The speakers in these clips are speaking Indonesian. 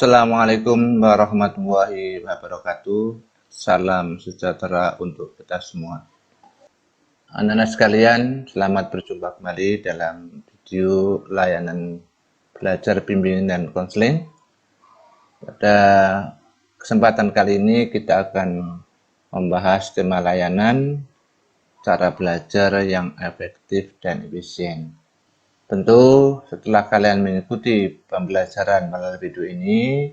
Assalamualaikum warahmatullahi wabarakatuh. Salam sejahtera untuk kita semua. Anak-anak sekalian, selamat berjumpa kembali dalam video layanan belajar bimbingan dan konseling. Pada kesempatan kali ini kita akan membahas tema layanan cara belajar yang efektif dan efisien. Tentu setelah kalian mengikuti pembelajaran melalui video ini,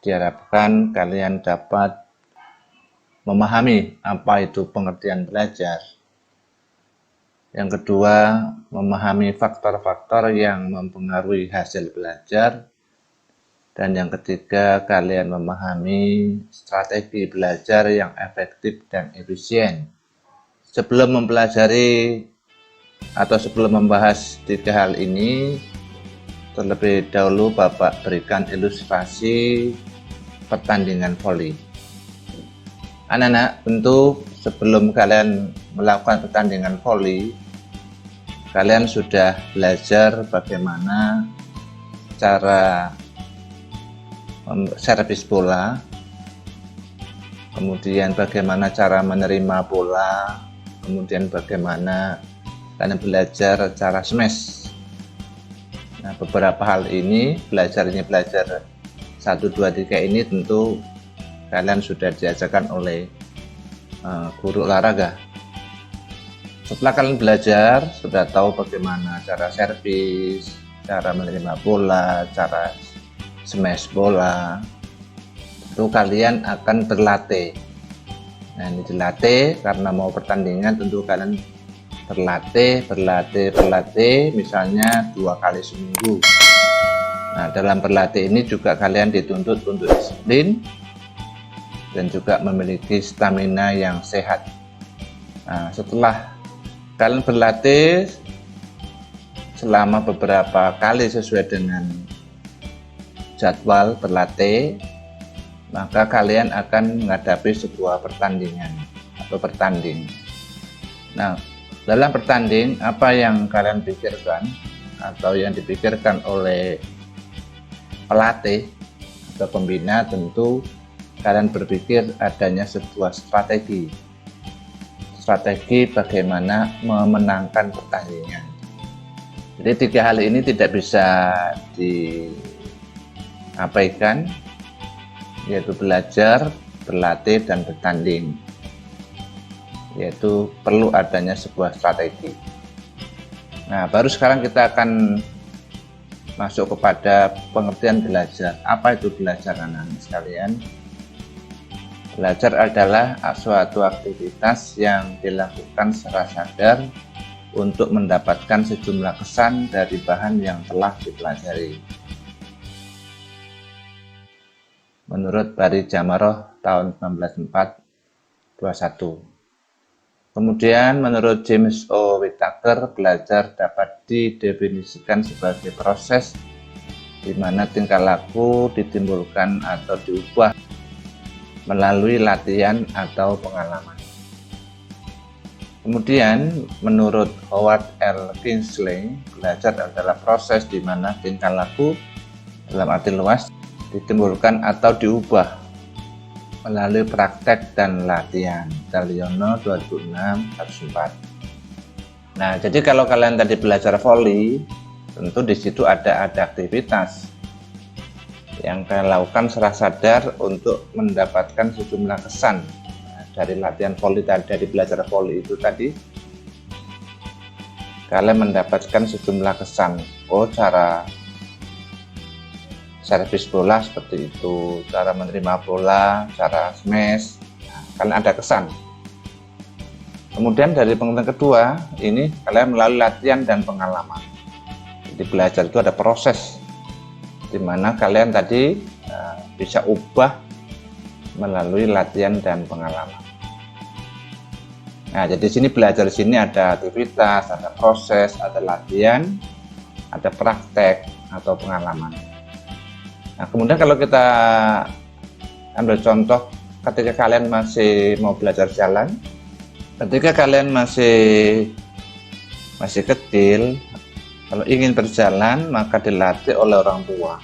diharapkan kalian dapat memahami apa itu pengertian belajar. Yang kedua, memahami faktor-faktor yang mempengaruhi hasil belajar. Dan yang ketiga, kalian memahami strategi belajar yang efektif dan efisien. Sebelum mempelajari atau sebelum membahas tiga hal ini, terlebih dahulu Bapak berikan ilustrasi pertandingan voli. Anak-anak, tentu sebelum kalian melakukan pertandingan voli, kalian sudah belajar bagaimana cara servis bola, kemudian bagaimana cara menerima bola, kemudian bagaimana kalian belajar cara smash. Nah, beberapa hal ini, belajar 1, 2, 3 ini tentu kalian sudah diajarkan oleh guru olahraga. Setelah kalian belajar, sudah tahu bagaimana cara servis, cara menerima bola, cara smash bola, tentu kalian akan berlatih. Nah, ini dilatih karena mau pertandingan, tentu kalian berlatih, misalnya 2 kali seminggu. Nah, dalam berlatih ini juga kalian dituntut untuk disiplin dan juga memiliki stamina yang sehat. Nah, setelah kalian berlatih selama beberapa kali sesuai dengan jadwal berlatih, maka kalian akan menghadapi sebuah pertandingan atau bertanding. Nah, dalam bertanding, apa yang kalian pikirkan atau yang dipikirkan oleh pelatih atau pembina, tentu kalian berpikir adanya sebuah strategi bagaimana memenangkan pertandingan. Jadi 3 hal ini tidak bisa diabaikan, yaitu belajar, berlatih, dan bertanding, yaitu perlu adanya sebuah strategi. Nah, baru sekarang kita akan masuk kepada pengertian belajar. Apa itu belajar, anak-anak sekalian? Belajar adalah suatu aktivitas yang dilakukan secara sadar untuk mendapatkan sejumlah kesan dari bahan yang telah dipelajari. Menurut Bari Jamaroh tahun 1921. Kemudian menurut James O. Whittaker, belajar dapat didefinisikan sebagai proses di mana tingkah laku ditimbulkan atau diubah melalui latihan atau pengalaman. Kemudian menurut Howard L. Kingsley, belajar adalah proses di mana tingkah laku dalam arti luas ditimbulkan atau diubah melalui praktek dan latihan. Taliono 2006-104. Nah, jadi kalau kalian tadi belajar voli, tentu di situ ada aktivitas yang kalian lakukan secara sadar untuk mendapatkan sejumlah kesan. Nah, dari latihan voli tadi, dari belajar voli itu tadi, kalian mendapatkan sejumlah kesan. Oh, cara servis bola seperti itu, cara menerima bola, cara smash, kalian ada kesan. Kemudian dari pengertian kedua, ini kalian melalui latihan dan pengalaman. Jadi belajar itu ada proses di mana kalian tadi bisa ubah melalui latihan dan pengalaman. Nah, jadi sini belajar di sini ada aktivitas, ada proses, ada latihan, ada praktek atau pengalaman. Nah, kemudian kalau kita ambil contoh ketika kalian masih mau belajar jalan, ketika kalian masih kecil, kalau ingin berjalan maka dilatih oleh orang tua.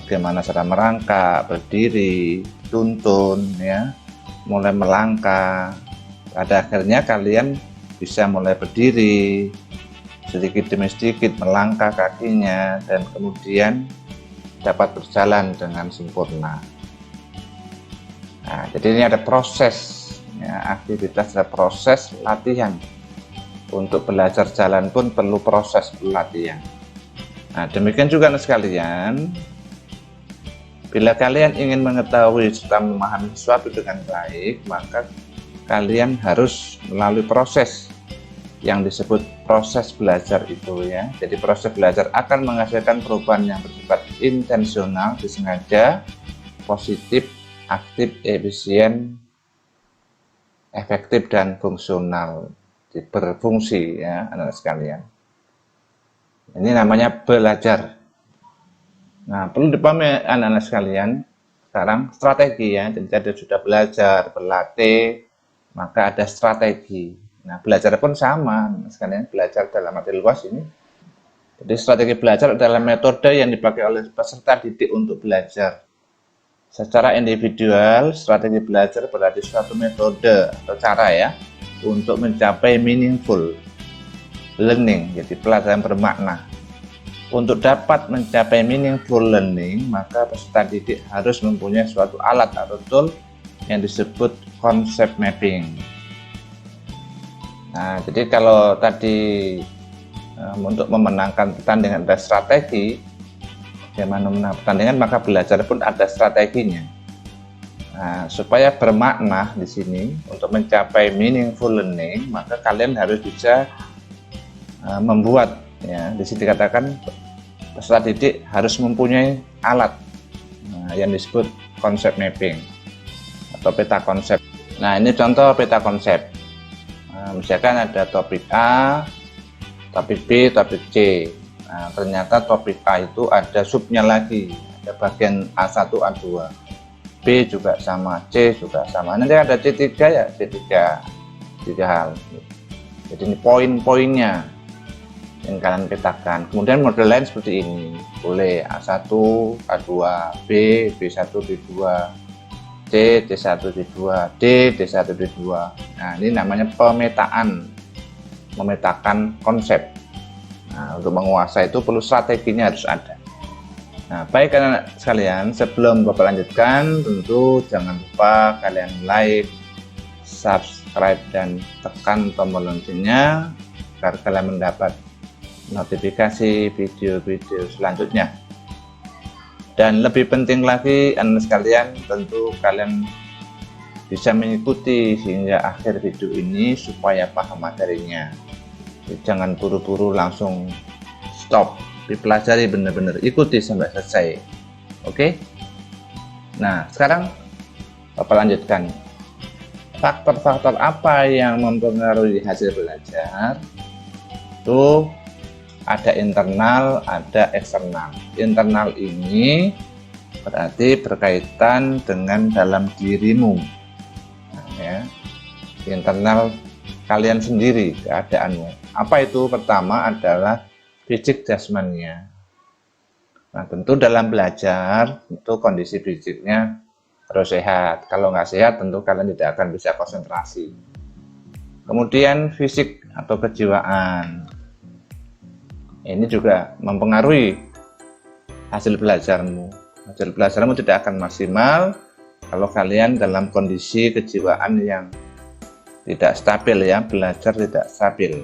bagaimana cara merangkak, berdiri, tuntun, ya, mulai melangkah. Pada akhirnya kalian bisa mulai berdiri, sedikit demi sedikit melangkah kakinya, dan kemudian dapat berjalan dengan sempurna. Nah, jadi ini ada proses, ya, aktivitas dan proses latihan. Untuk belajar jalan pun perlu proses pelatihan. Nah, demikian juga sekalian, bila kalian ingin mengetahui serta memahami sesuatu dengan baik, maka kalian harus melalui proses yang disebut proses belajar itu, ya. Jadi proses belajar akan menghasilkan perubahan yang bersifat intensional, disengaja, positif, aktif, efisien, efektif, dan fungsional, berfungsi, ya, anak-anak sekalian. Ini namanya belajar. Nah, perlu dipahami anak-anak sekalian, sekarang strategi, ya. Jadi ada sudah belajar, berlatih, maka ada strategi. Nah, belajar pun sama, anak-anak sekalian, belajar dalam arti luas ini. Jadi strategi belajar adalah metode yang dipakai oleh peserta didik untuk belajar. Secara individual, strategi belajar berarti suatu metode atau cara, ya, untuk mencapai meaningful learning, jadi pelajaran bermakna. Untuk dapat mencapai meaningful learning, maka peserta didik harus mempunyai suatu alat atau tool yang disebut concept mapping. Nah, jadi kalau tadi untuk memenangkan pertandingan ada strategi, bagaimana menang pertandingan, maka belajar pun ada strateginya. Nah, supaya bermakna di sini, untuk mencapai meaningful learning, maka kalian harus bisa membuat, ya, di sini dikatakan peserta didik harus mempunyai alat, yang disebut concept mapping atau peta konsep. Nah, ini contoh peta konsep. Misalkan ada topik A, topik B, topik C. Nah, ternyata topik A itu ada subnya lagi, ada bagian A1, A2, B juga sama, C juga sama. Nanti ada C3, ya, tiga hal. Jadi ini poin-poinnya yang kalian petakan. Kemudian model lain seperti ini, boleh A1, A2, B, B1, B2, C, D1, D2, D, D1, D2. Nah, ini namanya pemetaan, memetakan konsep. Nah, untuk menguasai itu perlu strateginya harus ada. Nah, baik anak-anak sekalian, sebelum Bapak lanjutkan, tentu jangan lupa kalian like, subscribe, dan tekan tombol loncengnya agar kalian mendapat notifikasi video-video selanjutnya. Dan lebih penting lagi, anak sekalian, tentu kalian bisa mengikuti hingga akhir video ini supaya paham materinya. Jadi, jangan buru-buru langsung stop, dipelajari benar-benar, ikuti sampai selesai. Oke? Nah, sekarang Bapak lanjutkan. Faktor-faktor apa yang mempengaruhi hasil belajar? Itu ada internal, ada eksternal. Internal ini berarti berkaitan dengan dalam dirimu, nah, ya. Internal kalian sendiri, keadaanmu. Apa itu? Pertama adalah fisik jasmaninya. Nah, tentu dalam belajar itu kondisi fisiknya harus sehat. Kalau nggak sehat, tentu kalian tidak akan bisa konsentrasi. Kemudian fisik atau kejiwaan. Ini juga mempengaruhi hasil belajarmu. Hasil belajarmu tidak akan maksimal kalau kalian dalam kondisi kejiwaan yang tidak stabil, ya, belajar tidak stabil.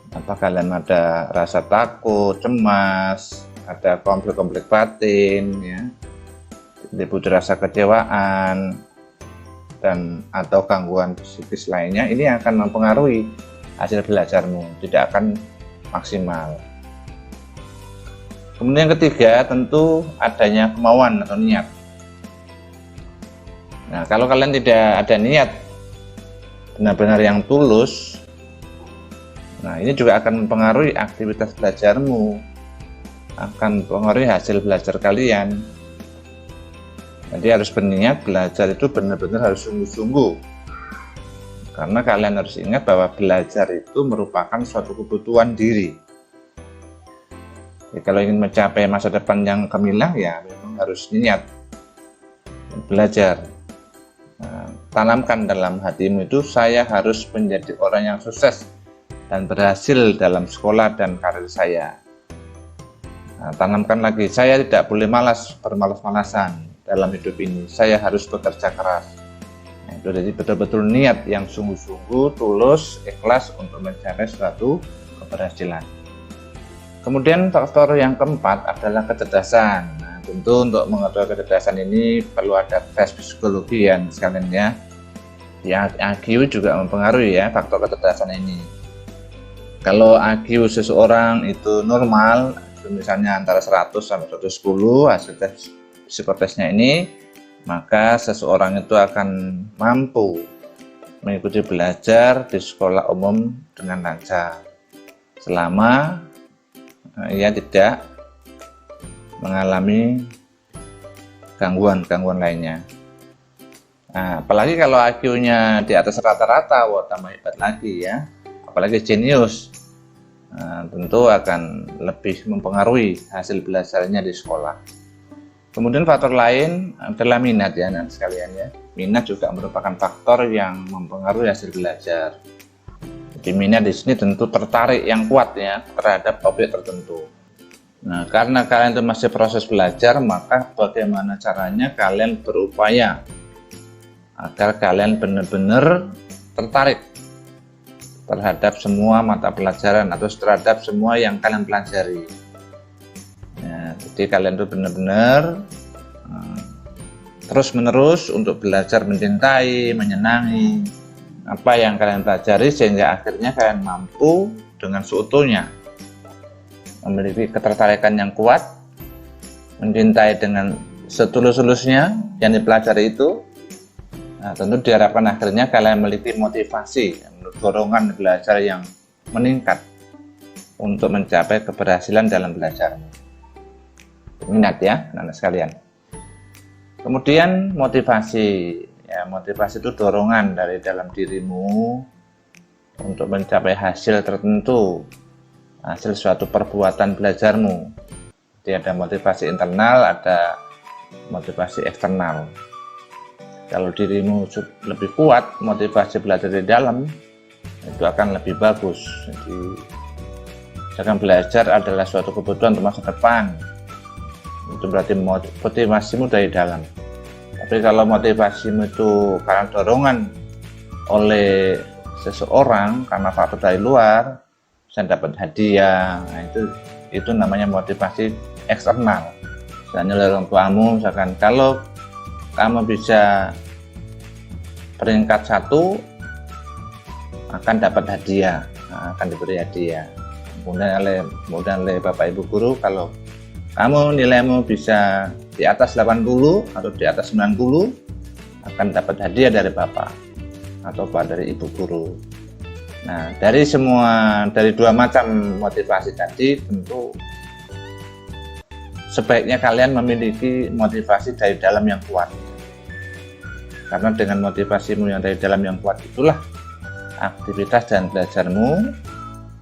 Apa kalian ada rasa takut, cemas, ada konflik-konflik batin, ya, timbul rasa kecewaan, dan atau gangguan psikis lainnya, ini akan mempengaruhi hasil belajarmu, tidak akan maksimal. Kemudian yang ketiga, tentu adanya kemauan atau niat. Nah, kalau kalian tidak ada niat benar-benar yang tulus, nah ini juga akan mempengaruhi aktivitas belajarmu, akan mempengaruhi hasil belajar kalian. Jadi harus berniat belajar itu benar-benar harus sungguh-sungguh. Karena kalian harus ingat bahwa belajar itu merupakan suatu kebutuhan diri. Jadi, kalau ingin mencapai masa depan yang gemilang ya memang harus niat belajar. Tanamkan dalam hatimu itu, saya harus menjadi orang yang sukses dan berhasil dalam sekolah dan karir saya. Tanamkan lagi, saya tidak boleh bermalas-malasan dalam hidup ini, saya harus bekerja keras. Itu jadi betul-betul niat yang sungguh-sungguh, tulus, ikhlas untuk mencapai suatu keberhasilan. Kemudian faktor yang keempat adalah kecerdasan. Tentu untuk mengetahui kecerdasan ini perlu ada tes psikologi yang sekalian ya. IQ juga mempengaruhi ya faktor kecerdasan ini. Kalau IQ seseorang itu normal, misalnya antara 100 sampai 110 hasil tes psikotesnya ini, maka seseorang itu akan mampu mengikuti belajar di sekolah umum dengan lancar selama ia tidak mengalami gangguan lainnya. Apalagi kalau IQ-nya di atas rata-rata, wah tambah hebat lagi ya, apalagi jenius. Tentu akan lebih mempengaruhi hasil belajarnya di sekolah. Kemudian faktor lain adalah minat ya, nanti sekalian ya. Minat juga merupakan faktor yang mempengaruhi hasil belajar. Jadi minat di sini tentu tertarik yang kuat ya terhadap objek tertentu. Nah, karena kalian itu masih proses belajar, maka bagaimana caranya kalian berupaya agar kalian benar-benar tertarik terhadap semua mata pelajaran atau terhadap semua yang kalian pelajari. Nah, jadi kalian itu benar-benar terus-menerus untuk belajar mencintai, menyenangi apa yang kalian pelajari, sehingga akhirnya kalian mampu dengan seutuhnya memiliki ketertarikan yang kuat, mencintai dengan setulus-tulusnya yang dipelajari itu. Nah, tentu diharapkan akhirnya kalian memiliki motivasi, dorongan belajar yang meningkat untuk mencapai keberhasilan dalam belajar. Minat ya, anak-anak sekalian. Kemudian motivasi, ya motivasi itu dorongan dari dalam dirimu untuk mencapai hasil tertentu, hasil suatu perbuatan belajarmu. Jadi ada motivasi internal, ada motivasi eksternal. Kalau dirimu lebih kuat, motivasi belajar di dalam itu akan lebih bagus. Jadi misalkan belajar adalah suatu kebutuhan untuk masa depan, itu berarti motivasimu dari dalam. Tapi kalau motivasimu itu karena dorongan oleh seseorang, karena faktor dari luar, saya dapat hadiah, nah itu namanya motivasi eksternal. Misalnya oleh orang tuamu, misalkan kalau kamu bisa peringkat 1 akan dapat hadiah, akan diberi hadiah. Kemudian oleh Bapak Ibu guru, kalau kamu nilaimu bisa di atas 80 atau di atas 90 akan dapat hadiah dari Bapak atau dari Ibu guru. Nah, dari dua macam motivasi tadi, tentu sebaiknya kalian memiliki motivasi dari dalam yang kuat. Karena dengan motivasimu yang dari dalam yang kuat itulah aktivitas dan belajarmu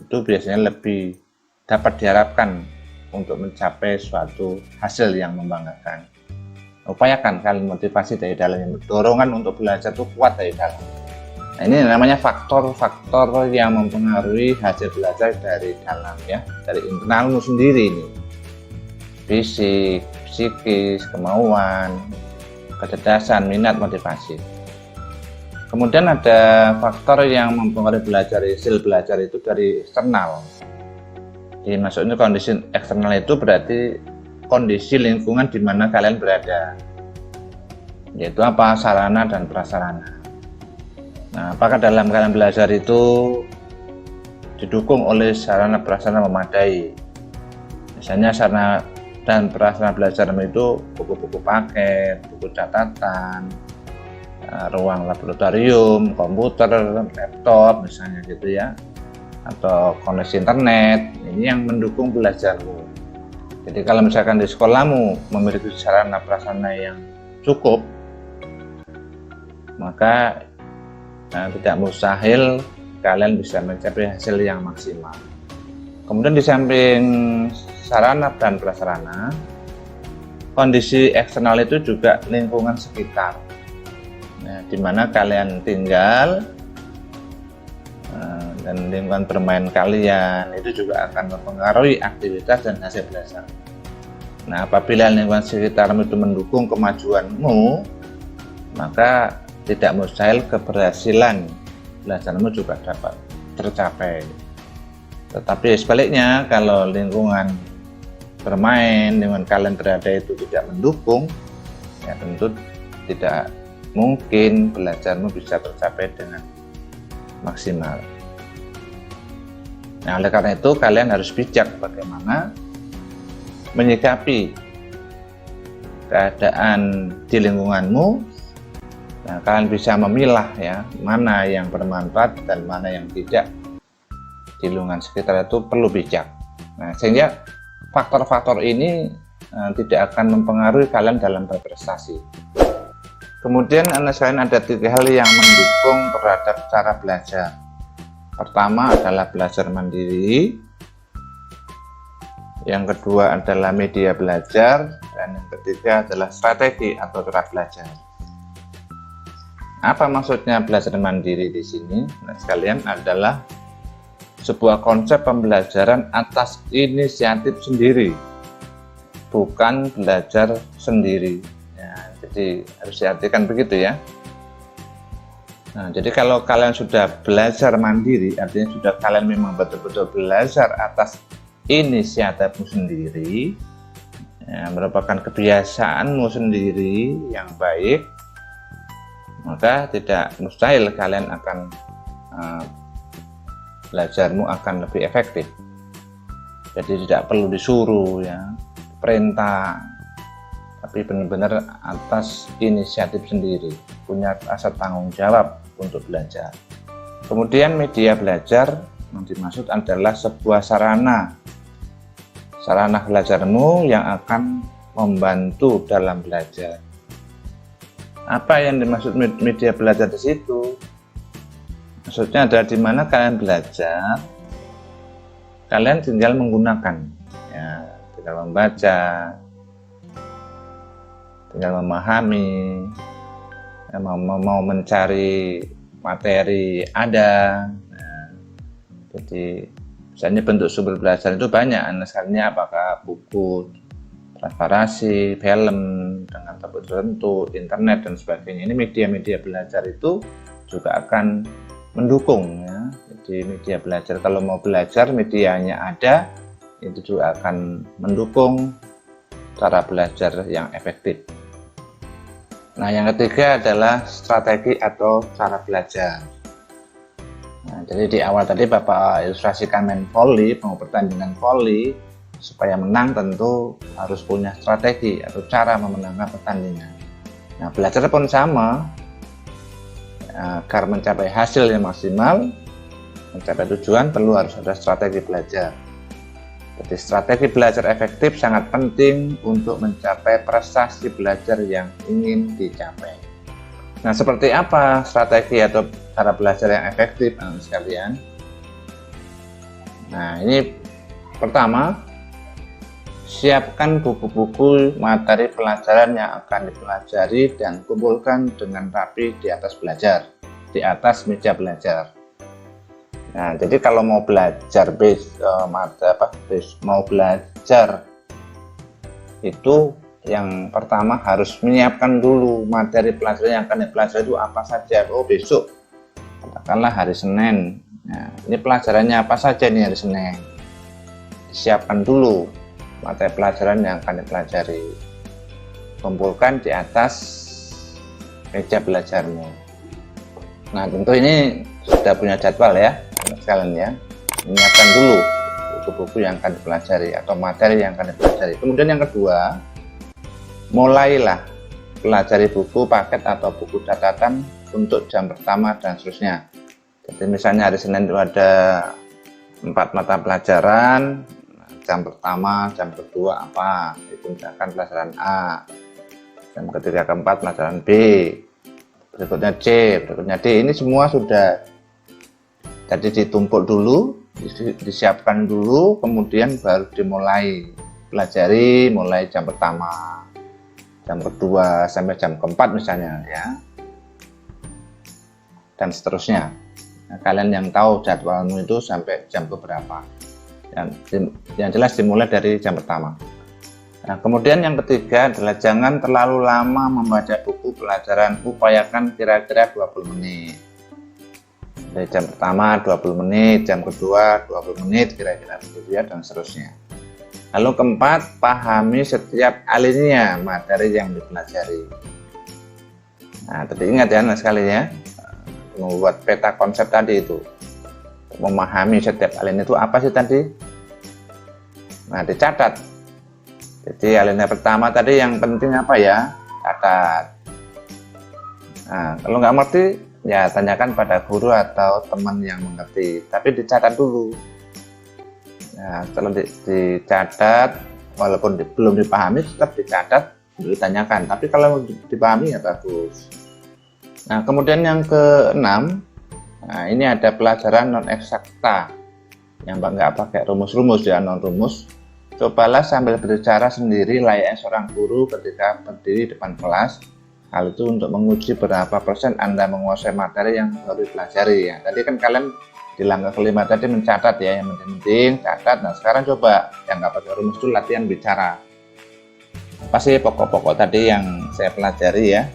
itu biasanya lebih dapat diharapkan untuk mencapai suatu hasil yang membanggakan. Upayakan kalian motivasi dari dalam, yang dorongan untuk belajar itu kuat dari dalam. Nah, ini namanya faktor-faktor yang mempengaruhi hasil belajar dari dalam ya, dari internalmu sendiri ini. Fisik, psikis, kemauan, kecerdasan, minat, motivasi. Kemudian ada faktor yang mempengaruhi hasil belajar itu dari eksternal. Jadi maksudnya kondisi eksternal itu berarti kondisi lingkungan di mana kalian berada, yaitu apa? Sarana dan prasarana. Nah, apakah dalam kalian belajar itu didukung oleh sarana prasarana memadai? Misalnya sarana dan prasarana belajarmu itu buku-buku paket, buku catatan, ruang laboratorium, komputer, laptop misalnya gitu ya, atau koneksi internet, ini yang mendukung belajarmu. Jadi kalau misalkan di sekolahmu memiliki sarana prasarana yang cukup, maka tidak mustahil kalian bisa mencapai hasil yang maksimal. Kemudian di samping sarana dan prasarana. Kondisi eksternal itu juga lingkungan sekitar, nah, di mana kalian tinggal, dan lingkungan bermain kalian itu juga akan mempengaruhi aktivitas dan hasil belajar. Nah, apabila lingkungan sekitarmu itu mendukung kemajuanmu, maka tidak mustahil keberhasilan belajarmu juga dapat tercapai. Tetapi sebaliknya, kalau lingkungan bermain, lingkungan kalian berada itu tidak mendukung, ya tentu tidak mungkin belajarmu bisa tercapai dengan maksimal. Nah, oleh karena itu kalian harus bijak bagaimana menyikapi keadaan di lingkunganmu. Nah, kalian bisa memilah ya, mana yang bermanfaat dan mana yang tidak. Di lingkungan sekitar itu perlu bijak. Nah, sehingga faktor-faktor ini tidak akan mempengaruhi kalian dalam berprestasi. Kemudian anak sekalian, ada 3 hal yang mendukung terhadap cara belajar. Pertama adalah belajar mandiri, yang kedua adalah media belajar, dan yang ketiga adalah strategi atau cara belajar. Apa maksudnya belajar mandiri di sini? Nah, sekalian, adalah sebuah konsep pembelajaran atas inisiatif sendiri, bukan belajar sendiri. Ya, jadi harus diartikan begitu ya. Nah, jadi kalau kalian sudah belajar mandiri, artinya sudah kalian memang betul-betul belajar atas inisiatifmu sendiri, ya, merupakan kebiasaanmu sendiri yang baik, maka tidak mustahil kalian akan belajarmu akan lebih efektif. Jadi tidak perlu disuruh ya, perintah, tapi benar-benar atas inisiatif sendiri, punya rasa tanggung jawab untuk belajar. Kemudian media belajar yang dimaksud adalah sebuah sarana belajarmu yang akan membantu dalam belajar. Apa yang dimaksud media belajar di situ? Maksudnya adalah di mana kalian belajar, kalian tinggal menggunakan, ya, tinggal membaca, tinggal memahami, ya, mau mencari materi ada. Nah, jadi misalnya bentuk sumber belajar itu banyak, misalnya apakah buku, transparansi, film dengan tabel tertentu, internet dan sebagainya. Ini media-media belajar itu juga akan mendukung ya. Jadi media belajar, kalau mau belajar medianya ada, itu juga akan mendukung cara belajar yang efektif. Nah, yang ketiga adalah strategi atau cara belajar. Nah, jadi di awal tadi Bapak ilustrasikan main volley, mau pertandingan volley, supaya menang tentu harus punya strategi atau cara memenangkan pertandingan. Nah, belajar pun sama. Agar mencapai hasil yang maksimal, mencapai tujuan, perlu harus ada strategi belajar. Jadi strategi belajar efektif sangat penting untuk mencapai prestasi belajar yang ingin dicapai. Nah, seperti apa strategi atau cara belajar yang efektif, anak sekalian? Nah, ini pertama, siapkan buku-buku materi pelajaran yang akan dipelajari dan kumpulkan dengan rapi di atas meja belajar. Nah, jadi kalau mau belajar mau belajar itu yang pertama harus menyiapkan dulu materi pelajaran yang akan dipelajari itu apa saja. Oh, besok katakanlah hari Senin. Nah, ini pelajarannya apa saja nih hari Senin? Disiapkan dulu materi pelajaran yang akan dipelajari, kumpulkan di atas meja belajarmu. Nah, tentu ini sudah punya jadwal ya sekalian ya, menyiapkan dulu buku-buku yang akan dipelajari atau materi yang akan dipelajari. Kemudian yang kedua, mulailah pelajari buku paket atau buku catatan untuk jam pertama dan seterusnya. Jadi misalnya hari Senin itu ada 4 mata pelajaran, jam pertama, jam kedua apa, itu misalkan pelajaran A, jam ketiga keempat pelajaran B, berikutnya C, berikutnya D. Ini semua sudah jadi ditumpuk dulu, disiapkan dulu, kemudian baru dimulai. pelajari mulai jam pertama, jam kedua sampai jam keempat misalnya ya, dan seterusnya. Nah, kalian yang tahu jadwalmu itu sampai jam beberapa. Yang jelas dimulai dari jam pertama. Nah, kemudian yang ketiga adalah jangan terlalu lama membaca buku pelajaran, upayakan kira-kira 20 menit. Dari jam pertama 20 menit, jam kedua 20 menit kira-kira begitu ya, dan seterusnya. Lalu keempat, pahami setiap alinea materi yang dipelajari. Nah, tadi ingat ya sekali ya, membuat peta konsep tadi itu, memahami setiap alinea itu apa sih tadi. Nah, dicatat. Jadi alinea pertama tadi yang penting apa ya, catat. Nah, kalau nggak ngerti ya tanyakan pada guru atau teman yang mengerti, tapi dicatat dulu. Nah, setelah dicatat, walaupun belum dipahami tetap dicatat, ditanyakan, tapi kalau dipahami ya bagus. Nah, kemudian yang keenam, nah ini ada pelajaran non eksakta yang nggak pakai rumus-rumus ya, non rumus. Cobalah sambil berbicara sendiri layaknya seorang guru ketika berdiri depan kelas. Hal itu untuk menguji berapa persen Anda menguasai materi yang baru dipelajari ya. Tadi kan kalian di langkah kelima tadi mencatat ya, yang penting catat. Nah, sekarang coba yang nggak pakai rumus itu latihan bicara. Apa sih pokok-pokok tadi yang saya pelajari ya.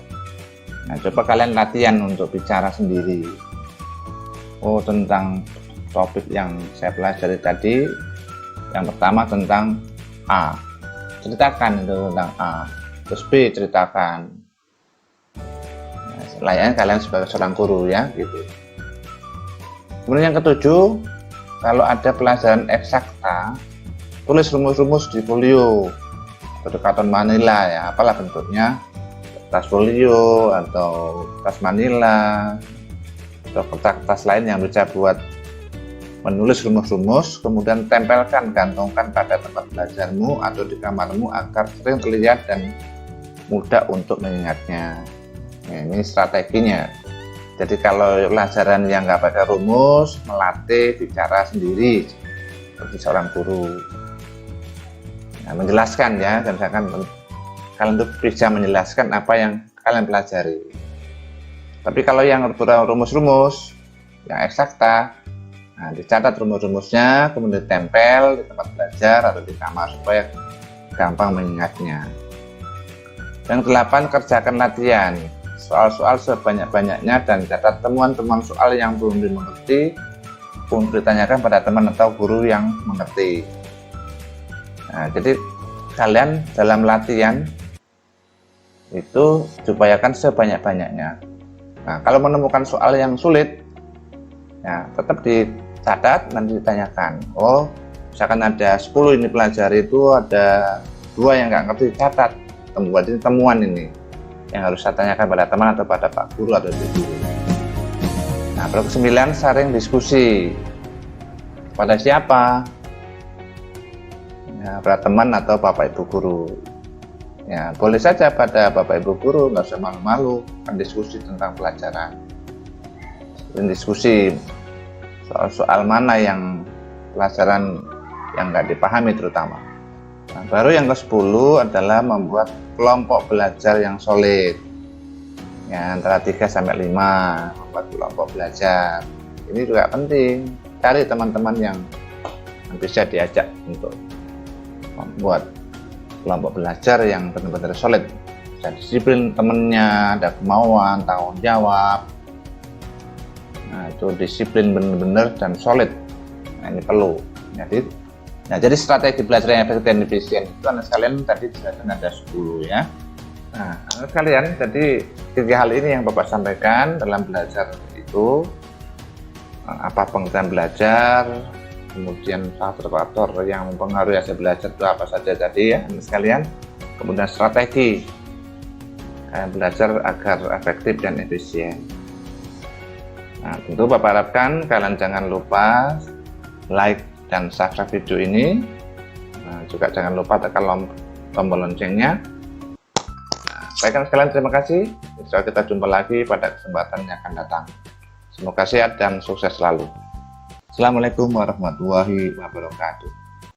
Nah, coba kalian latihan untuk bicara sendiri. Oh, tentang topik yang saya pelajari tadi, yang pertama tentang A, ceritakan itu tentang A. Terus B, ceritakan. Nah, layaknya kalian sebagai seorang guru ya, gitu. Kemudian yang ketujuh, kalau ada pelajaran eksakta, tulis rumus-rumus di folio atau karton manila ya, apalah bentuknya, kertas folio atau kertas manila atau kertas-kertas lain yang bisa buat menulis rumus-rumus, kemudian tempelkan, gantungkan pada tempat belajarmu atau di kamarmu agar sering terlihat dan mudah untuk mengingatnya. Nah, ini strateginya. Jadi kalau pelajaran yang nggak pakai rumus, melatih bicara sendiri seperti seorang guru. Nah, menjelaskan ya, misalkan kalian tuh bisa menjelaskan apa yang kalian pelajari. Tapi kalau yang rumus-rumus, yang eksakta, nah, dicatat rumus-rumusnya, kemudian ditempel di tempat belajar atau di kamar supaya gampang mengingatnya. Yang 8, kerjakan latihan. Soal-soal sebanyak-banyaknya dan catat temuan-temuan soal yang belum dimengerti untuk ditanyakan pada teman atau guru yang mengerti. Nah, jadi kalian dalam latihan itu upayakan sebanyak-banyaknya. Nah, kalau menemukan soal yang sulit, ya tetap dicatat dan ditanyakan. Oh, misalkan ada 10 ini pelajari, itu ada 2 yang nggak ngerti, catat temuan ini yang harus saya tanyakan pada teman atau pada Pak Guru atau Ibu Guru. Nah, berikut 9, saring diskusi. Pada siapa? Ya, pada teman atau Bapak Ibu Guru. Ya, boleh saja pada Bapak Ibu Guru, nggak usah malu-malu, kan diskusi tentang pelajaran. Dan diskusi soal mana yang pelajaran yang nggak dipahami terutama. Nah, baru yang ke-10 adalah membuat kelompok belajar yang solid ya, antara 3 sampai 5, membuat kelompok belajar. Ini juga penting, cari teman-teman yang bisa diajak untuk membuat kelompok belajar yang benar-benar solid, dan disiplin temennya, ada kemauan, tanggung jawab. Nah, itu disiplin benar-benar dan solid. Nah, ini perlu. Jadi strategi belajar yang efektif dan efisien itu anak sekalian tadi dijelaskan ada 10 ya. Nah, anak sekalian, jadi 3 hal ini yang Bapak sampaikan dalam belajar itu, apa pengertian belajar, kemudian faktor-faktor yang mempengaruhi hasil belajar itu apa saja tadi ya anak sekalian, kemudian strategi belajar agar efektif dan efisien. Nah, tentu Bapak harapkan kalian jangan lupa like dan subscribe video ini. Nah, juga jangan lupa tekan tombol loncengnya. Nah, baikkan sekalian, terima kasih. Insya Allah kita jumpa lagi pada kesempatan yang akan datang. Semoga sehat dan sukses selalu. Assalamualaikum warahmatullahi wabarakatuh.